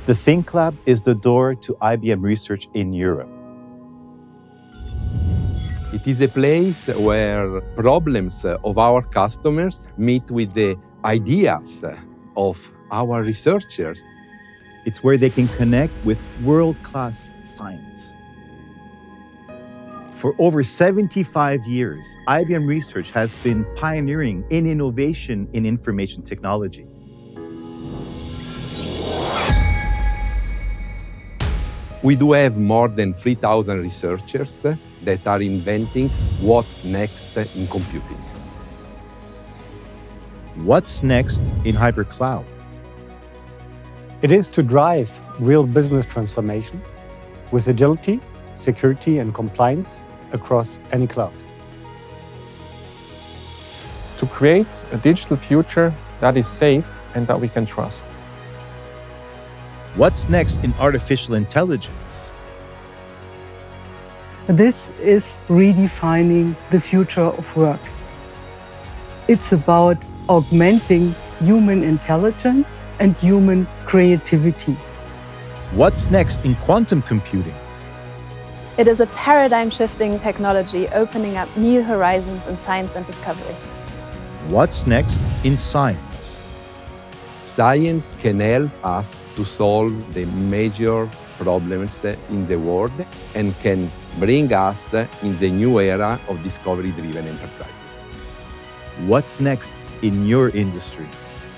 The Think Lab is the door to IBM research in Europe. It is a place where problems of our customers meet with the ideas of our researchers. It's where they can connect with world-class science. For over 75 years, IBM Research has been pioneering in innovation in information technology. We do have more than 3,000 researchers that are inventing what's next in computing. What's next in hybrid cloud? It is to drive real business transformation with agility, security, and compliance across any cloud. To create a digital future that is safe and that we can trust. What's next in artificial intelligence? This is redefining the future of work. It's about augmenting human intelligence and human creativity. What's next in quantum computing? It is a paradigm-shifting technology opening up new horizons in science and discovery. What's next in science? Science can help us to solve the major problems in the world and can bring us in the new era of discovery-driven enterprises. What's next in your industry?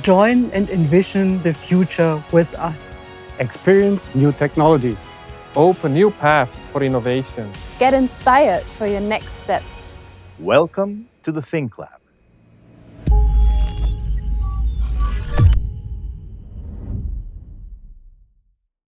Join and envision the future with us. Experience new technologies. Open new paths for innovation. Get inspired for your next steps. Welcome to the Think Lab.